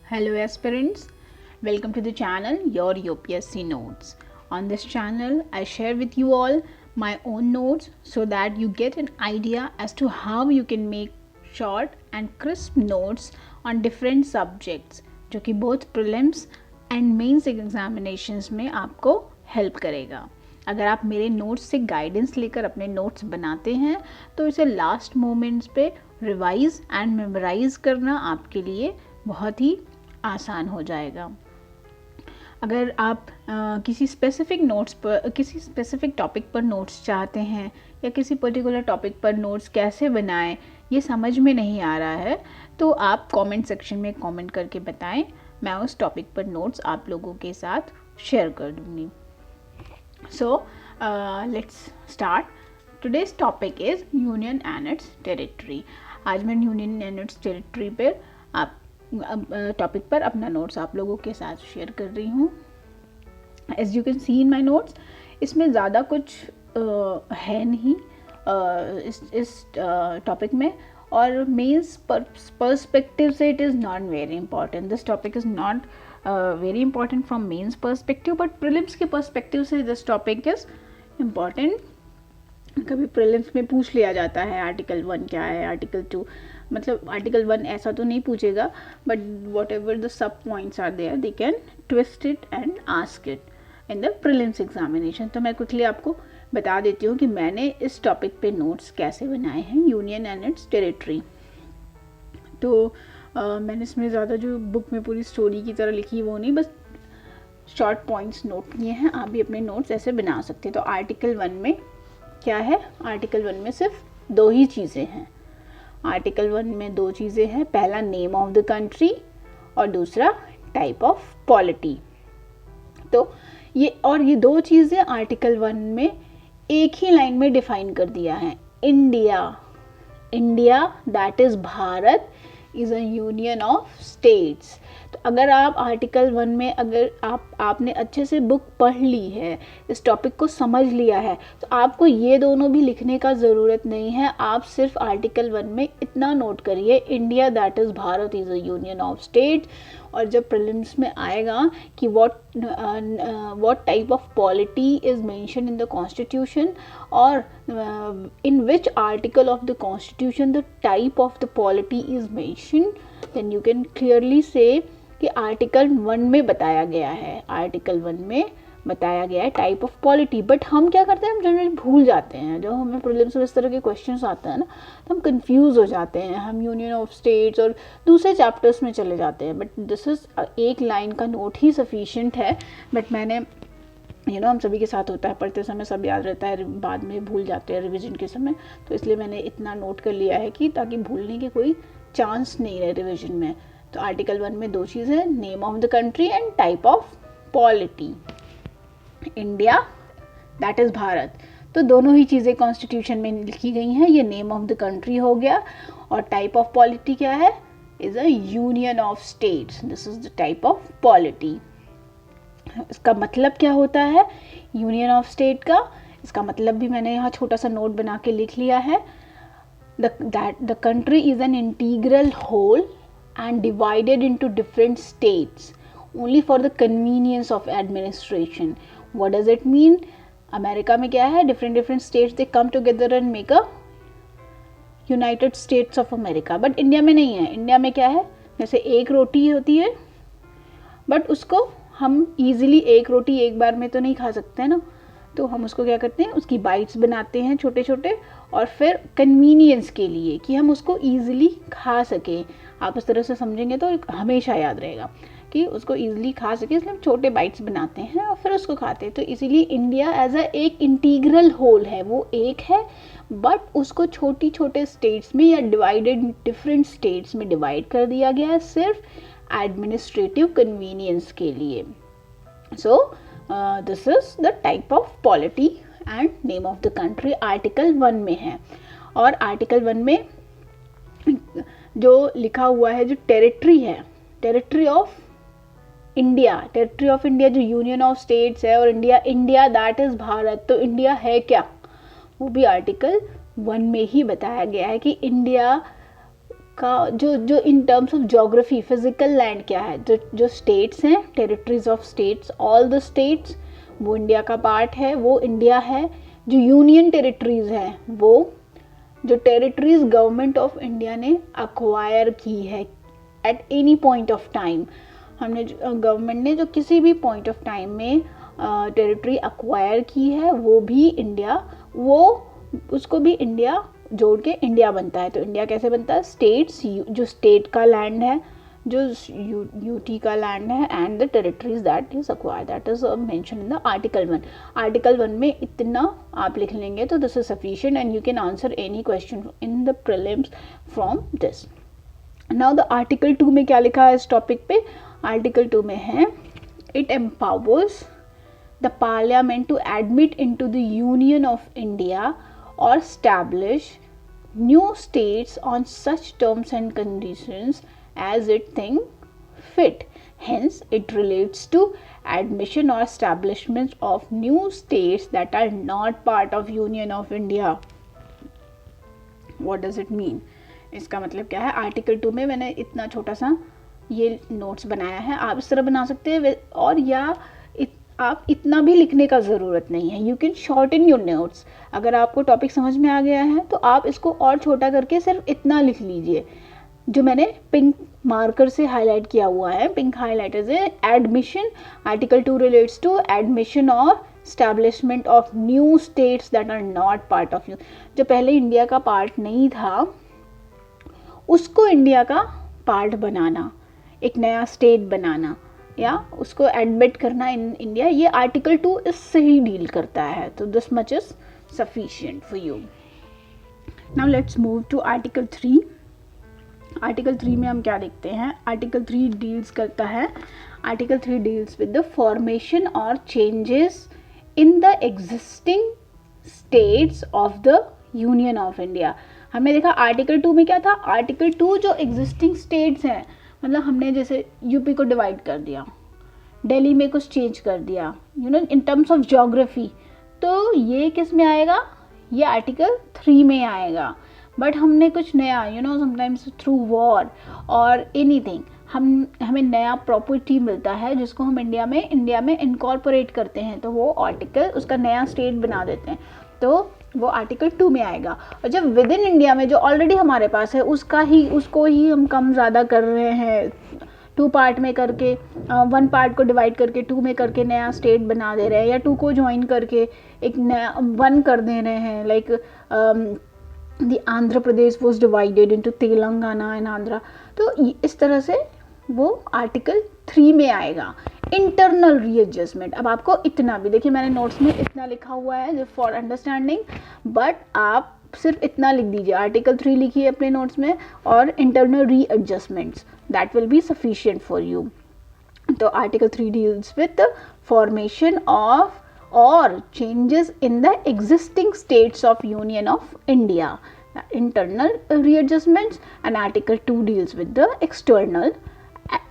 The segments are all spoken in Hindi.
Hello aspirants, welcome to the channel Your UPSC Notes. On this channel, I share with you all my own notes so that you get an idea as to how you can make short and crisp notes on different subjects जो कि both prelims and mains examinations में आपको help करेगा. अगर आप मेरे नोट्स से गाइडेंस लेकर अपने नोट्स बनाते हैं तो इसे लास्ट मोमेंट्स पे रिवाइज एंड मेमोराइज करना आपके लिए बहुत ही आसान हो जाएगा. अगर आप किसी स्पेसिफिक टॉपिक पर नोट्स चाहते हैं या किसी पर्टिकुलर टॉपिक पर नोट्स कैसे बनाएं ये समझ में नहीं आ रहा है तो आप कमेंट सेक्शन में कमेंट करके बताएं. मैं उस टॉपिक पर नोट्स आप लोगों के साथ शेयर कर दूँगी. So let's start. Today's topic is Union and its territory. आज मैं Union and its territory पर टॉपिक पर अपना नोट्स आप लोगों के साथ शेयर कर रही हूँ. As you can see in my notes, इसमें ज़्यादा कुछ है नहीं इस टॉपिक में और मेंस पर्सपेक्टिव से it is not very important. This topic is not very important from mains perspective but prelims के perspective से this topic is important. कभी prelims में पूछ लिया जाता है आर्टिकल 1 क्या है, आर्टिकल 2, मतलब आर्टिकल 1 ऐसा तो नहीं पूछेगा but whatever the sub points are there they can twist it and ask it in the prelims examination. तो मैं quickly आपको बता देती हूँ कि मैंने इस टॉपिक पे नोट्स कैसे बनाए हैं, यूनियन एंड इट्स टेरिटरी. तो मैंने इसमें ज़्यादा जो बुक में पूरी स्टोरी की तरह लिखी वो नहीं, बस शॉर्ट पॉइंट्स नोट किए हैं. आप भी अपने नोट्स ऐसे बना सकते हैं. तो आर्टिकल 1 में क्या है, आर्टिकल 1 में सिर्फ दो ही चीज़ें हैं. आर्टिकल 1 में दो चीज़ें हैं, पहला नेम ऑफ द कंट्री और दूसरा टाइप ऑफ पॉलिटी. तो ये दो चीज़ें आर्टिकल 1 में एक ही लाइन में डिफाइन कर दिया है. India that is Bharat is a union of states. तो अगर आप आर्टिकल 1 में अगर आपने अच्छे से बुक पढ़ ली है, इस टॉपिक को समझ लिया है, तो आपको ये दोनों भी लिखने का ज़रूरत नहीं है. आप सिर्फ आर्टिकल 1 में इतना नोट करिए, India that is Bharat is a union of states. और जब प्रीलिम्स में आएगा कि what type of polity is mentioned in the constitution or in which article of the constitution the type of the polity is mentioned, then you can clearly say कि आर्टिकल 1 में बताया गया है, आर्टिकल 1 में बताया गया है टाइप ऑफ पॉलिटी. बट हम क्या करते हैं, हम जनरली भूल जाते हैं. जब हमें प्रीलिम्स में इस तरह के क्वेश्चंस आते हैं ना तो हम कंफ्यूज हो जाते हैं, हम यूनियन ऑफ स्टेट्स और दूसरे चैप्टर्स में चले जाते हैं. बट दिस इज़ एक लाइन का नोट ही सफिशिएंट है. बट मैंने हम सभी के साथ होता है, पढ़ते समय सब याद रहता है, बाद में भूल जाते हैं रिविजन के समय. तो इसलिए मैंने इतना नोट कर लिया है कि ताकि भूलने की कोई चांस नहीं रहे रिविजन में. तो आर्टिकल 1 में दो चीज़ें हैं, name of the country and type of polity. India that is Bharat, तो दोनों ही चीज़ें कॉन्स्टिट्यूशन में लिखी गई हैं. ये नेम ऑफ द कंट्री हो गया और टाइप ऑफ पॉलिटी क्या है, is a union of states. This is the type of polity. इसका मतलब क्या होता है यूनियन ऑफ स्टेट का, इसका मतलब भी मैंने यहाँ छोटा सा नोट बना के लिख लिया है. The country is an integral whole and divided into different states only for the convenience of administration. What does it mean? America में क्या है, different states they come together and make a United States of America. But India में नहीं है. इंडिया में क्या है, जैसे एक रोटी होती है बट उसको हम ईजिली एक रोटी एक बार में तो नहीं खा सकते हैं ना, तो हम उसको क्या करते हैं, उसकी बाइट्स बनाते हैं छोटे छोटे और फिर कन्वीनियंस के लिए कि हम उसको ईजिली खा सकें. आप उस तरह से समझेंगे तो हमेशा याद रहेगा कि उसको ईजिली खा सके, इसलिए हम छोटे बाइट्स बनाते हैं और फिर उसको खाते हैं. तो इसीलिए इंडिया एज अ एक इंटीग्रल होल है, वो एक है बट उसको छोटी छोटे स्टेट्स में या डिवाइडेड डिफरेंट स्टेट्स में डिवाइड कर दिया गया है सिर्फ एडमिनिस्ट्रेटिव कन्वीनियंस के लिए. So this is the type of polity and name of the country article 1 में है. और आर्टिकल 1 में जो लिखा हुआ है, जो टेरिटरी है, टेरिटरी ऑफ इंडिया जो यूनियन ऑफ स्टेट्स है, और इंडिया दैट इज भारत. तो इंडिया है क्या, वो भी आर्टिकल 1 में ही बताया गया है कि इंडिया का जो जो in terms of geography physical land क्या है, जो जो स्टेट्स हैं, territories of states, all the states वो इंडिया का पार्ट है, वो इंडिया है। जो यूनियन टेरिटरीज हैं, वो जो टेरिटरीज गवर्नमेंट ऑफ इंडिया ने अक्वायर की है at any point of time, हमने गवर्नमेंट ने जो किसी भी पॉइंट ऑफ टाइम में टेरिटरी अक्वायर की है, वो भी इंडिया, वो उसको भी इंडिया जोड़ के इंडिया बनता है। तो इंडिया कैसे बनता है? स्टेट्स, जो स्टेट का लैंड है, जो यूटी का लैंड है, and the territories that is acquired, that is mention in the article 1। Article 1 में इतना आप लिख लेंगे तो this is sufficient and you can answer any question in the prelims from this. Now the article 2 में क्या लिखा है इस टॉपिक पे? आर्टिकल 2 में है it empowers the parliament to admit into the Union of India or establish new states on such terms and conditions as it think fit. Hence, it relates to admission or establishment of new states that are not part of Union of India. What does it mean? इसका मतलब क्या है? आर्टिकल 2 में मैंने इतना छोटा सा ये नोट्स बनाया है, आप इस तरह बना सकते हैं, और या आप इतना भी लिखने का ज़रूरत नहीं है, you can shorten your notes. अगर आपको टॉपिक समझ में आ गया है तो आप इसको और छोटा करके सिर्फ इतना लिख लीजिए जो मैंने पिंक मार्कर से हाईलाइट किया हुआ है, पिंक हाईलाइटर से। Admission, article 2 relates to admission और establishment of new states that are not part of you. जो पहले इंडिया का पार्ट नहीं था उसको इंडिया का पार्ट बनाना, एक नया स्टेट बनाना या उसको एडमिट करना इन इंडिया, ये आर्टिकल 2 इससे ही डील करता है। तो this much is sufficient for you. Now let's move to article 3। Article 3 में हम क्या देखते हैं? आर्टिकल 3 डील्स करता है, article 3 deals with the formation और changes in the existing states of the Union of India. हमने देखा आर्टिकल 2 में क्या था? आर्टिकल 2 जो एग्जिस्टिंग स्टेट्स हैं, मतलब हमने जैसे यूपी को डिवाइड कर दिया, दिल्ली में कुछ चेंज कर दिया, you no, in terms of geography, तो ये किस में आएगा? ये आर्टिकल 3 में आएगा। बट हमने कुछ नया, you know, sometimes through war और एनीथिंग हमें नया प्रॉपर्टी मिलता है जिसको हम इंडिया में इनकॉर्पोरेट करते हैं, तो वो आर्टिकल उसका नया स्टेट बना देते हैं, तो वो आर्टिकल 2 में आएगा। और जब विद इन इंडिया में जो ऑलरेडी हमारे पास है उसको ही हम कम ज़्यादा कर रहे हैं, 2 पार्ट में करके, 1 पार्ट को डिवाइड करके 2 में करके नया स्टेट बना दे रहे हैं, या 2 को ज्वाइन करके एक नया 1 कर दे रहे हैं। Like the Andhra Pradesh was divided into Telangana and Andhra, तो इस तरह से वो आर्टिकल 3 में आएगा। इंटरनल रीएडजस्टमेंट, अब आपको इतना भी, देखिए मैंने नोट्स में इतना लिखा हुआ है जो फॉर अंडरस्टैंडिंग, बट आप सिर्फ इतना लिख दीजिए, आर्टिकल 3 लिखिए अपने नोट्स में, और internal readjustments, that will be sufficient for you. तो article 3 deals with formation of और changes in the existing states of union of India, internal readjustments, and article 2 deals with the external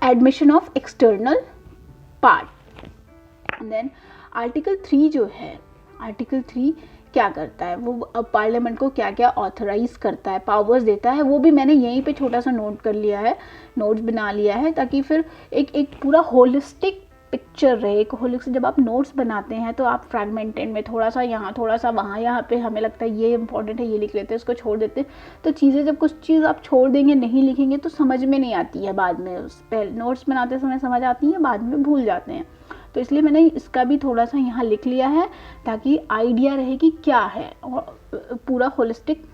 admission of external part. And then article 3 जो है, article 3 क्या करता है? वो पार्लियामेंट को क्या क्या ऑथराइज करता है, पावर्स देता है, वो भी मैंने यहीं पे छोटा सा नोट कर लिया है, नोट्स बना लिया है, ताकि फिर एक पूरा होलिस्टिक पिक्चर रहे। एक होलिस्टिक, जब आप नोट्स बनाते हैं तो आप फ्रैगमेंटेड में थोड़ा सा यहाँ थोड़ा सा वहाँ, यहाँ पे हमें लगता है ये इंपॉर्टेंट है, ये लिख लेते हैं, इसको छोड़ देते हैं, तो चीज़ें जब कुछ चीज़ आप छोड़ देंगे, नहीं लिखेंगे, तो समझ में नहीं आती है बाद में। पहले नोट्स बनाते समय समझ आती है, बाद में भूल जाते हैं, तो इसलिए मैंने इसका भी थोड़ा सा यहाँ लिख लिया है ताकि आइडिया रहे कि क्या है और पूरा होलिस्टिक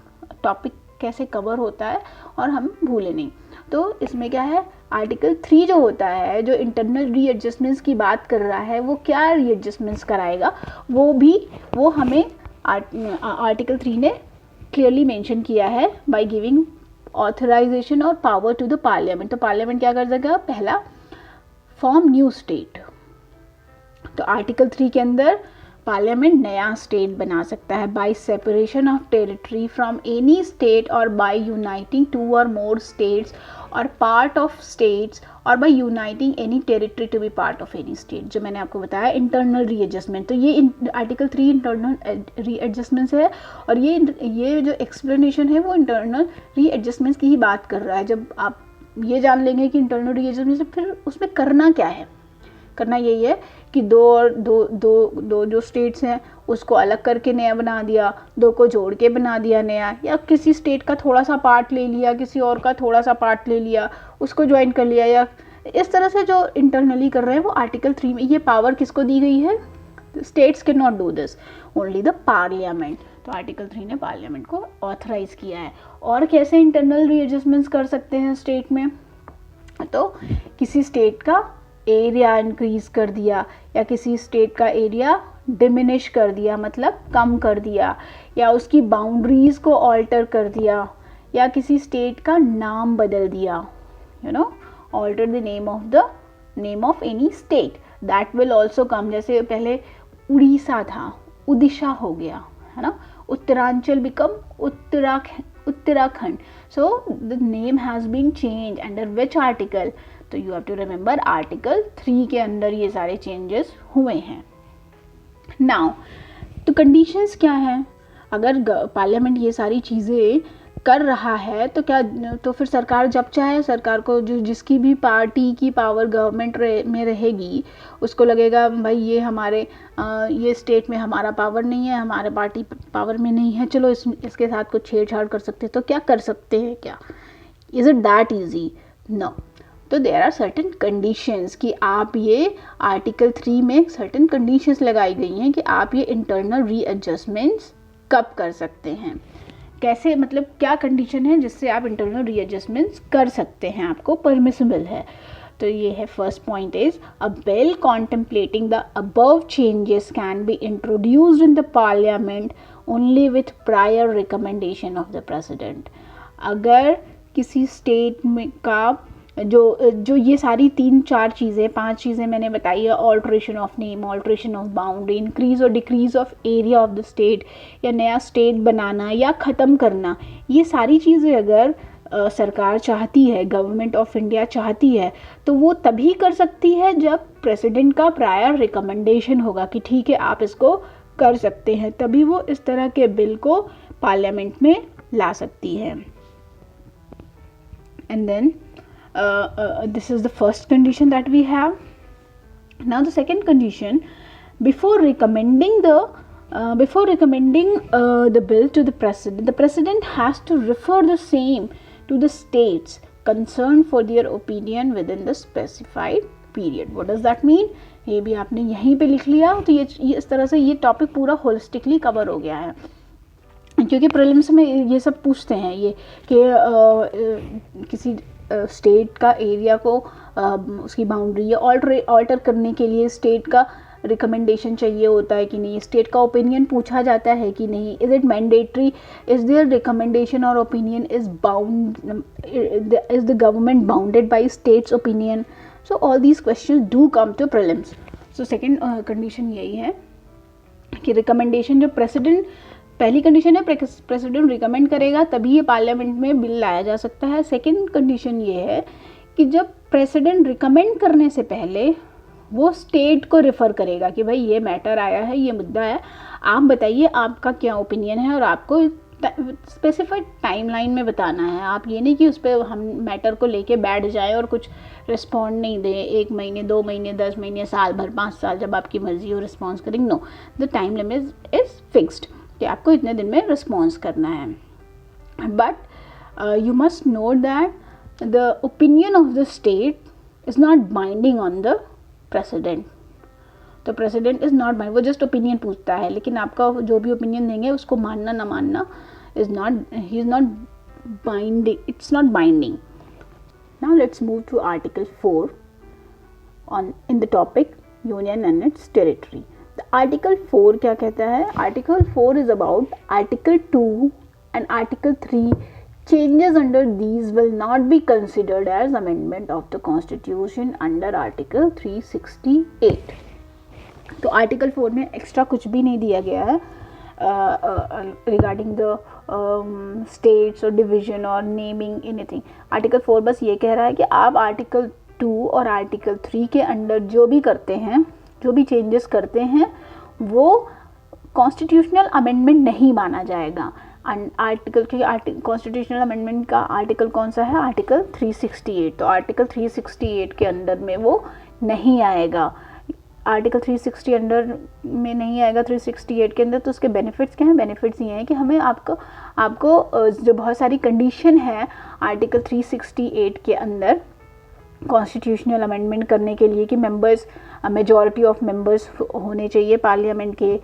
टॉपिक कैसे कवर होता है और हम भूले नहीं। तो इसमें क्या है, आर्टिकल 3 जो होता है, जो इंटरनल रीएडजस्टमेंट्स की बात कर रहा है, वो क्या रीएडजस्टमेंट्स कराएगा, वो हमें आर्टिकल 3 ने क्लियरली मेंशन किया है बाय गिविंग ऑथराइजेशन और पावर टू द पार्लियामेंट। तो पार्लियामेंट क्या कर सकेगा? पहला, फॉर्म न्यू स्टेट। तो आर्टिकल 3 के अंदर पार्लियामेंट नया स्टेट बना सकता है by separation of territory from any state और बाय यूनाइटिंग 2 और मोर स्टेट्स और पार्ट ऑफ स्टेट्स और by uniting any territory to be part of any state, जो मैंने आपको बताया इंटरनल रीएडजस्टमेंट। तो ये आर्टिकल 3 इंटरनल रीएडजस्टमेंट्स है, और ये जो एक्सप्लेनेशन है वो इंटरनल रीएडजस्टमेंट्स की ही बात कर रहा है। जब आप ये जान लेंगे कि इंटरनल रीएडजस्टमेंट से फिर उसमें करना क्या है, करना यही है कि दो जो स्टेट्स हैं उसको अलग करके नया बना दिया, दो को जोड़ के बना दिया नया, या किसी स्टेट का थोड़ा सा पार्ट ले लिया, किसी और का थोड़ा सा पार्ट ले लिया, उसको ज्वाइन कर लिया, या इस तरह से जो इंटरनली कर रहे हैं वो आर्टिकल 3 में ये पावर किसको दी गई है? States can not do this, only the parliament. तो आर्टिकल 3 ने पार्लियामेंट को ऑथराइज किया है। और कैसे इंटरनल रीएडजस्टमेंट्स कर सकते हैं स्टेट में? तो किसी स्टेट का एरिया इंक्रीज कर दिया, या किसी स्टेट का एरिया डिमिनिश कर दिया, मतलब कम कर दिया, या उसकी बाउंड्रीज को ऑल्टर कर दिया, या किसी स्टेट का नाम बदल दिया, you know, alter the name of any state, that will also come. जैसे पहले उड़ीसा था, उड़ीसा हो गया, है ना, Uttaranchal become Uttarakhand. So the name has been change under which article? तो you have to remember article 3 के अंदर ये सारे चेंजेस हुए हैं। नाउ तो कंडीशंस क्या हैं? अगर पार्लियामेंट ये सारी चीज़ें कर रहा है तो क्या, तो फिर सरकार जब चाहे, सरकार को जो जिसकी भी पार्टी की पावर गवर्नमेंट में रहेगी उसको लगेगा भाई ये हमारे ये स्टेट में हमारा पावर नहीं है, हमारे पार्टी पावर में नहीं है, चलो इसके साथ कुछ छेड़छाड़ कर सकते हैं। तो क्या कर सकते हैं? क्या is it that easy? No. तो देयर आर सर्टेन कंडीशंस कि आप ये आर्टिकल 3 में सर्टेन कंडीशंस लगाई गई हैं कि आप ये इंटरनल रीएडजस्टमेंट्स कब कर सकते हैं, कैसे, मतलब क्या कंडीशन है जिससे आप इंटरनल रीएडजस्टमेंट्स कर सकते हैं, आपको परमिसिबल है। तो ये है first point is a bill contemplating the above changes can be introduced in the parliament only with prior recommendation of the president. अगर किसी स्टेट में का जो ये सारी 3-4 चीज़ें 5 चीज़ें मैंने बताई है, alteration of name, alteration of boundary, increase और decrease of area of the state, या नया स्टेट बनाना या ख़त्म करना, ये सारी चीज़ें अगर सरकार चाहती है, गवर्नमेंट ऑफ इंडिया चाहती है, तो वो तभी कर सकती है जब प्रेसिडेंट का प्रायर रिकमेंडेशन होगा कि ठीक है आप इसको कर सकते हैं, तभी वो इस तरह के बिल को पार्लियामेंट में ला सकती है। And then this is the first condition that we have. Now the second condition, before recommending the bill to the president has to refer the same to the states concerned for their opinion within the specified period. What does that mean? ये भी आपने यहीं पे लिख लिया। तो ये इस तरह से ये टॉपिक पूरा होलिस्टिकली कवर हो गया है, क्योंकि प्रीलिम्स में ये सब पूछते हैं ये कि किसी स्टेट का एरिया को उसकी बाउंड्री या ऑल्टर करने के लिए स्टेट का रिकमेंडेशन चाहिए होता है कि नहीं, स्टेट का ओपिनियन पूछा जाता है कि नहीं, is it mandatory, is there recommendation और opinion is the government bounded by states opinion. So all these questions do come to prelims. So second condition यही है कि रिकमेंडेशन जो पहली कंडीशन है प्रेसिडेंट रिकमेंड करेगा तभी ये पार्लियामेंट में बिल लाया जा सकता है। सेकंड कंडीशन ये है कि जब प्रेसिडेंट रिकमेंड करने से पहले वो स्टेट को रेफ़र करेगा कि भाई ये मैटर आया है, ये मुद्दा है, आप बताइए आपका क्या ओपिनियन है, और आपको स्पेसिफाइड टाइमलाइन में बताना है। आप ये नहीं कि उस पर हम मैटर को लेके बैठ जाए और कुछ रिस्पॉन्ड नहीं दें, 1 महीने 2 महीने 10 महीने साल भर 5 साल, जब आपकी मर्जी हो रिस्पॉन्स करेंगे। No, the time limit is fixed कि आपको इतने दिन में रिस्पॉन्स करना है। But you must note that the opinion of the state is not binding on the president. तो प्रेसिडेंट इज़ नॉट बाइंड, वो जस्ट ओपिनियन पूछता है, लेकिन आपका जो भी ओपिनियन देंगे उसको मानना ना मानना is not, he is not binding, it's not binding. Now let's move to article 4 in the topic union and its territory. Article 4 क्या कहता है? Article 4 is about article 2 and article 3 changes under these will not be considered as amendment of the constitution under article 368. तो आर्टिकल 4 में एक्स्ट्रा कुछ भी नहीं दिया गया है, रिगार्डिंग द स्टेट्स और डिवीजन और नेमिंग एनीथिंग। आर्टिकल 4 बस ये कह रहा है कि आप आर्टिकल 2 और आर्टिकल 3 के अंडर जो भी करते हैं, जो भी चेंजेस करते हैं, वो कॉन्स्टिट्यूशनल अमेंडमेंट नहीं माना जाएगा। आर्टिकल के कॉन्स्टिट्यूशनल अमेंडमेंट का आर्टिकल कौन सा है? आर्टिकल 368। तो आर्टिकल 368 के अंडर में वो नहीं आएगा। आर्टिकल 360 अंडर में नहीं आएगा 368 के अंदर। तो उसके बेनिफिट्स क्या हैं? बेनिफिट्स ये हैं कि हमें आपको जो बहुत सारी कंडीशन है आर्टिकल 368 के अंदर कॉन्स्टिट्यूशनल अमेंडमेंट करने के लिए कि मेंबर्स, मेजॉरिटी ऑफ मेंबर्स होने चाहिए पार्लियामेंट के,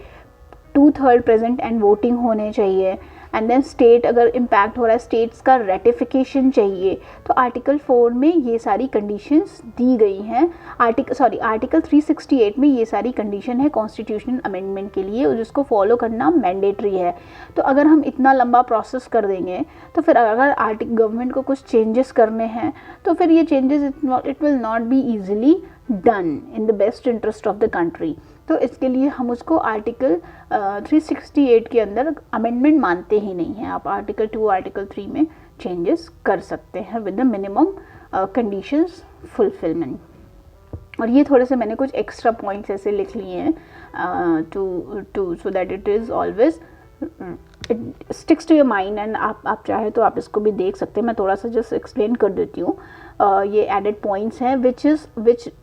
2/3 प्रेजेंट एंड वोटिंग होने चाहिए, एंड देन स्टेट अगर इम्पैक्ट हो रहा है स्टेट्स का रेटिफिकेशन चाहिए। तो आर्टिकल 4 में ये सारी कंडीशंस दी गई हैं। आर्टिकल 368 में ये सारी कंडीशन है कॉन्स्टिट्यूशनल अमेंडमेंट के लिए, जिसको फॉलो करना मैंडेटरी है। तो अगर हम इतना लंबा प्रोसेस कर देंगे तो फिर अगर गवर्नमेंट को कुछ चेंजेस करने हैं तो फिर ये changes it will not be easily done in the best interest of the country. तो इसके लिए हम उसको आर्टिकल 368 के अंदर अमेंडमेंट मानते ही नहीं हैं। आप आर्टिकल 2 आर्टिकल 3 में चेंजेस कर सकते हैं with the minimum conditions fulfilment. और ये थोड़े से मैंने कुछ एक्स्ट्रा पॉइंट्स ऐसे लिख लिए हैं to so that it is always it sticks to your mind, and आप चाहे तो आप इसको भी देख सकते हैं। मैं थोड़ा सा जस्ट एक्सप्लेन कर देती हूँ। ये एडेड पॉइंट्स हैं which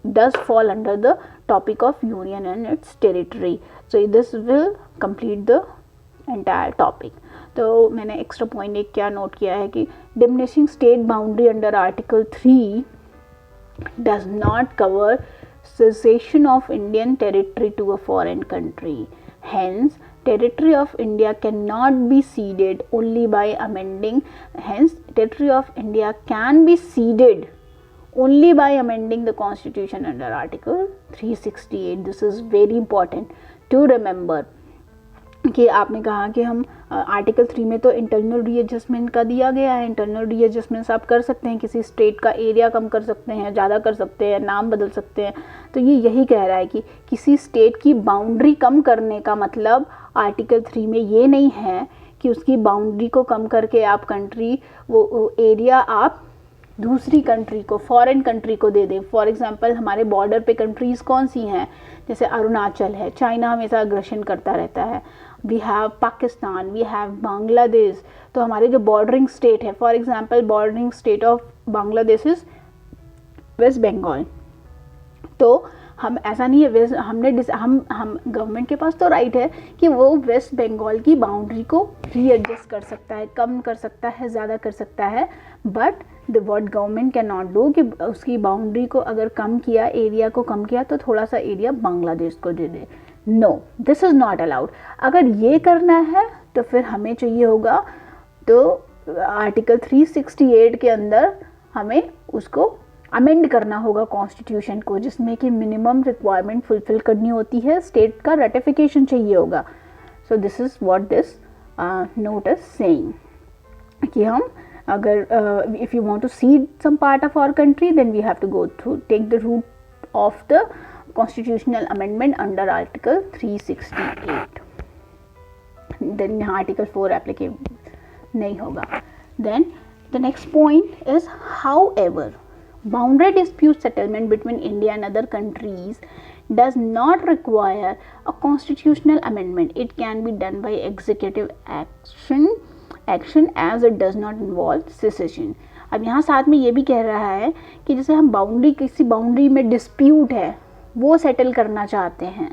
does fall under the topic of union and its territory. So this will complete the entire topic. तो मैंने एक्स्ट्रा पॉइंट एक क्या नोट किया है कि diminishing state boundary under article 3 does not cover cessation of Indian territory to a foreign country. Hence, territory of India cannot be ceded only by amending. Hence, territory of India can be ceded only by amending the constitution under Article 368. This is very important to remember. कि आपने कहा कि हम आर्टिकल 3 में तो इंटरनल रीएडजस्टमेंट का दिया गया है। इंटरनल रीएडजस्टमेंट्स आप कर सकते हैं, किसी स्टेट का एरिया कम कर सकते हैं, ज़्यादा कर सकते हैं, नाम बदल सकते हैं। तो ये यही कह रहा है कि किसी स्टेट की बाउंड्री कम करने का मतलब आर्टिकल 3 में ये नहीं है कि उसकी बाउंड्री को कम करके आप कंट्री वो एरिया आप दूसरी कंट्री को, फॉरेन कंट्री को दे दें। फॉर एग्जांपल हमारे बॉर्डर पे कंट्रीज़ कौन सी हैं? जैसे अरुणाचल है, चाइना हमेशा अग्रेशन करता रहता है। We have Pakistan, we have Bangladesh. तो हमारे जो बॉर्डरिंग स्टेट है, for example bordering state of Bangladesh is West Bengal. तो हम ऐसा नहीं है, हम गवर्नमेंट के पास तो राइट है कि वो वेस्ट बंगाल की बाउंड्री को रीएडजस्ट कर सकता है, कम कर सकता है, ज़्यादा कर सकता है, but the what government can not do कि उसकी बाउंड्री को अगर कम किया, एरिया को कम किया, तो थोड़ा सा एरिया बांग्लादेश को दे दे। No, this is not allowed. अगर ये करना है तो फिर हमें चाहिए होगा तो आर्टिकल 368 के अंदर हमें उसको अमेंड करना होगा कॉन्स्टिट्यूशन को, जिसमें कि मिनिमम रिक्वायरमेंट फुलफिल करनी होती है, स्टेट का रेटिफिकेशन चाहिए होगा। So this is what this note is saying कि हम अगर if you want to cede some part of our country then we have to go through take the route of the constitutional amendment under article 368। देन यहाँ आर्टिकल 4 एप्लीकेबल नहीं होगा। Then the next point is however boundary dispute settlement between India and other countries does not require a constitutional amendment. It can be done by executive action as it does not involve secession. अब यहाँ साथ में ये भी कह रहा है कि जैसे हम किसी बाउंड्री में डिस्प्यूट है वो सेटल करना चाहते हैं,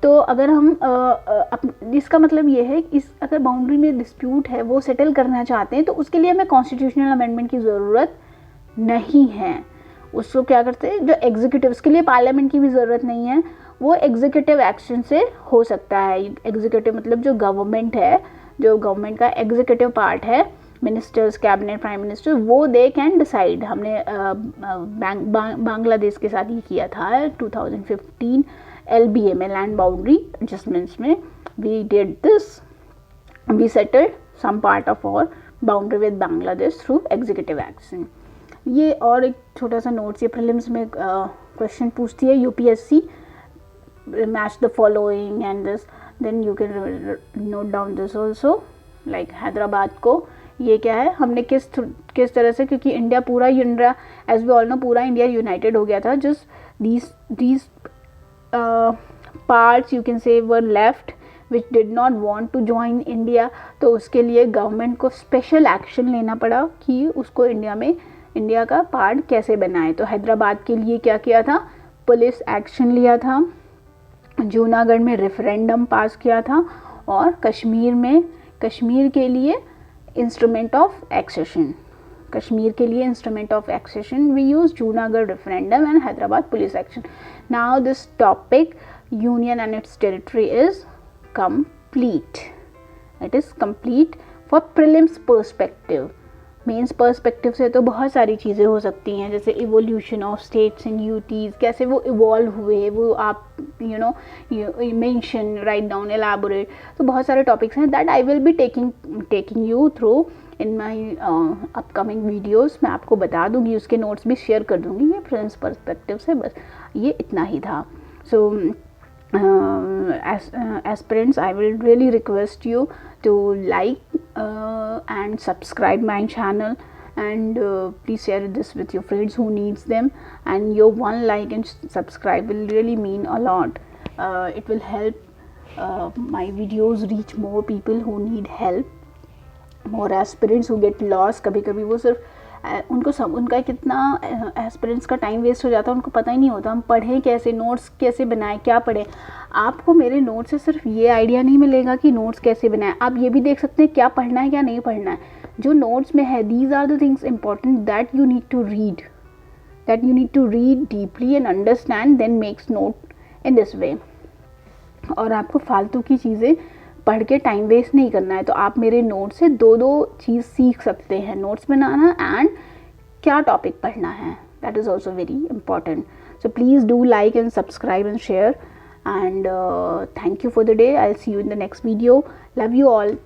तो अगर हम इसका मतलब ये है कि अगर बाउंड्री में डिस्प्यूट है वो सेटल करना चाहते हैं तो उसके लिए हमें कॉन्स्टिट्यूशनल अमेंडमेंट की ज़रूरत नहीं है। उसको क्या करते हैं, जो एग्जीक्यूटिव, उसके लिए पार्लियामेंट की भी ज़रूरत नहीं है, वो एग्जीक्यूटिव एक्शन से हो सकता है। एग्जीक्यूटिव मतलब जो गवर्नमेंट है, जो गवर्नमेंट का एग्जीक्यूटिव पार्ट है, मिनिस्टर्स, कैबिनेट, प्राइम मिनिस्टर, वो दे कैन डिसाइड। हमने बांग्लादेश के साथ ये किया था 2015 LBA में, लैंड बाउंड्री एडजस्टमेंट्स में we did this, we settled some part of our boundary with Bangladesh through executive action. ये और एक छोटा सा नोट्स, ये प्रीलिम्स में क्वेश्चन पूछती है UPSC, match the following and this then you can note down this also, like Hyderabad को ये क्या है, हमने किस तरह से, क्योंकि इंडिया पूरा एज वी ऑल नो पूरा इंडिया यूनाइटेड हो गया था, just these parts you can say were left which did not want to join India. तो उसके लिए गवर्नमेंट को स्पेशल एक्शन लेना पड़ा कि उसको इंडिया का पार्ट कैसे बनाए. तो हैदराबाद के लिए क्या किया था, पुलिस एक्शन लिया था, जूनागढ़ में रेफरेंडम पास किया था, और कश्मीर के लिए इंस्ट्रूमेंट ऑफ एक्सेशन, कश्मीर के लिए instrument of accession we use Junagadh referendum and Hyderabad police action. Now this topic union and its territory is complete. It is complete for prelims perspective. Mains perspective से तो बहुत सारी चीज़ें हो सकती हैं, जैसे evolution of states and UTs, कैसे वो इवॉल्व हुए, वो आप you mention, write down, elaborate. तो बहुत सारे टॉपिक्स हैं that I will be taking you through in my upcoming videos. मैं आपको बता दूंगी, उसके नोट्स भी शेयर कर दूंगी. ये फ्रेंड्स पर्सपेक्टिव से बस ये इतना ही था. सो aspirants, I will really request you to like and subscribe my channel, and please share this with your friends who needs them, and your one like and subscribe will really mean a lot. It will help my videos reach more people who need help, more aspirants who get lost. कभी कभी वो सिर्फ उनका कितना एस्पिरेंट्स का टाइम वेस्ट हो जाता है, उनको पता ही नहीं होता हम पढ़ें कैसे, नोट्स कैसे बनाएं, क्या पढ़ें. आपको मेरे नोट्स से सिर्फ ये आइडिया नहीं मिलेगा कि नोट्स कैसे बनाएं, आप ये भी देख सकते हैं क्या पढ़ना है क्या नहीं पढ़ना है. जो नोट्स में है, these are the things important that you need to read deeply and understand, then makes note in this way. और आपको फालतू की चीज़ें पढ़ के टाइम वेस्ट नहीं करना है. तो आप मेरे नोट से दो चीज़ सीख सकते हैं, नोट्स बनाना एंड क्या टॉपिक पढ़ना है. That is also very important. So please do like and subscribe and share, and thank you for the day. I'll see you in the next video. Love you all.